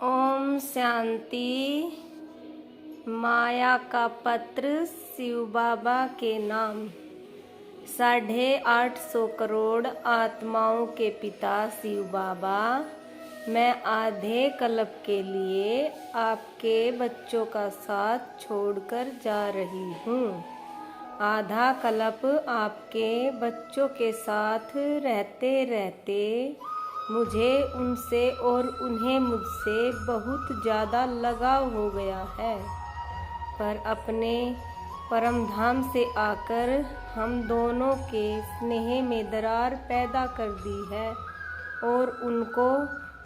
ओम शांति। माया का पत्र शिव बाबा के नाम। 850 करोड़ आत्माओं के पिता शिव बाबा, मैं आधे कल्प के लिए आपके बच्चों का साथ छोड़कर जा रही हूँ। आधा कल्प आपके बच्चों के साथ रहते रहते मुझे उनसे और उन्हें मुझसे बहुत ज़्यादा लगाव हो गया है, पर अपने परम धाम से आकर हम दोनों के स्नेह में दरार पैदा कर दी है और उनको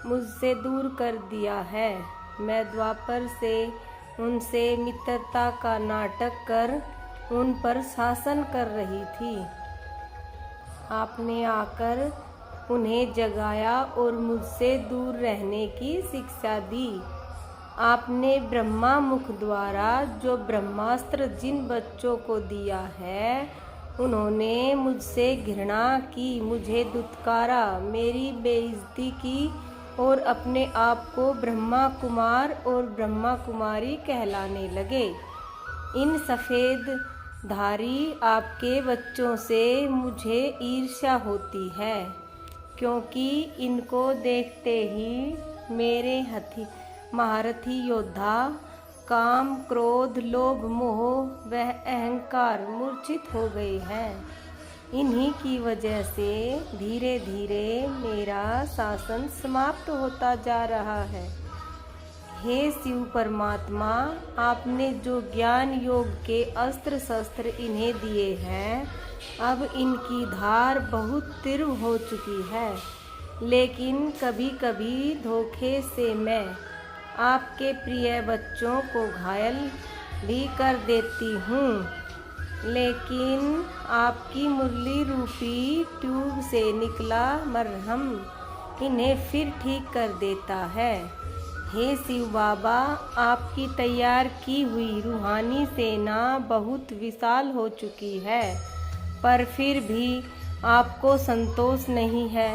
मुझसे दूर कर दिया है। मैं द्वापर से उनसे मित्रता का नाटक कर उन पर शासन कर रही थी। आपने आकर उन्हें जगाया और मुझसे दूर रहने की शिक्षा दी। आपने ब्रह्मा मुख द्वारा जो ब्रह्मास्त्र जिन बच्चों को दिया है, उन्होंने मुझसे घृणा की, मुझे दुत्कारा, मेरी बेइज्जती की और अपने आप को ब्रह्मा कुमार और ब्रह्मा कुमारी कहलाने लगे। इन सफ़ेद धारी आपके बच्चों से मुझे ईर्ष्या होती है, क्योंकि इनको देखते ही मेरे महारथी योद्धा काम, क्रोध, लोभ, मोह व अहंकार मूर्छित हो गए हैं। इन्हीं की वजह से धीरे धीरे मेरा शासन समाप्त होता जा रहा है। हे शिव परमात्मा, आपने जो ज्ञान योग के अस्त्र शस्त्र इन्हें दिए हैं, अब इनकी धार बहुत तीव्र हो चुकी है, लेकिन कभी कभी धोखे से मैं आपके प्रिय बच्चों को घायल भी कर देती हूँ, लेकिन आपकी मुरली रूपी ट्यूब से निकला मरहम इन्हें फिर ठीक कर देता है। हे शिव बाबा, आपकी तैयार की हुई रूहानी सेना बहुत विशाल हो चुकी है, पर फिर भी आपको संतोष नहीं है।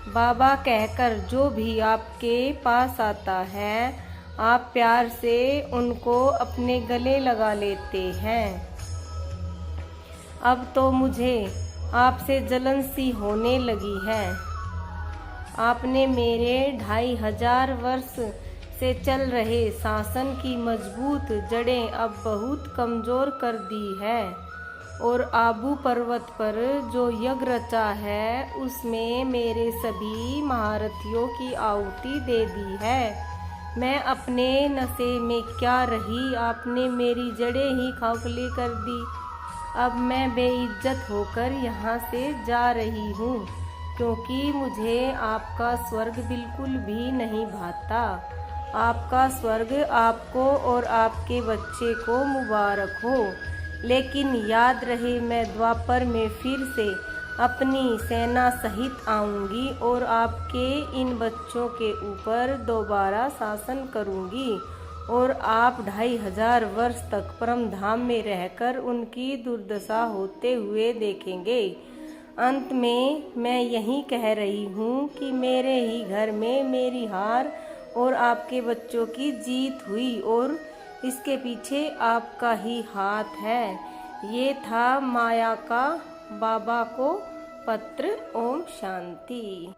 बाबा कहकर जो भी आपके पास आता है, आप प्यार से उनको अपने गले लगा लेते हैं। अब तो मुझे आपसे जलन सी होने लगी है। आपने मेरे 2500 वर्ष से चल रहे शासन की मजबूत जड़ें अब बहुत कमज़ोर कर दी है और आबू पर्वत पर जो यज्ञ रचा है, उसमें मेरे सभी महारथियों की आहुति दे दी है। मैं अपने नशे में क्या रही, आपने मेरी जड़ें ही खोखली कर दी। अब मैं बेइज्जत होकर यहाँ से जा रही हूँ, क्योंकि मुझे आपका स्वर्ग बिल्कुल भी नहीं भाता। आपका स्वर्ग आपको और आपके बच्चे को मुबारक हो, लेकिन याद रहे मैं द्वापर में फिर से अपनी सेना सहित आऊँगी और आपके इन बच्चों के ऊपर दोबारा शासन करूँगी और आप 2500 वर्ष तक परम धाम में रहकर उनकी दुर्दशा होते हुए देखेंगे। अंत में मैं यही कह रही हूँ कि मेरे ही घर में मेरी हार और आपके बच्चों की जीत हुई और इसके पीछे आपका ही हाथ है। ये था माया का बाबा को पत्र। ओम शांति।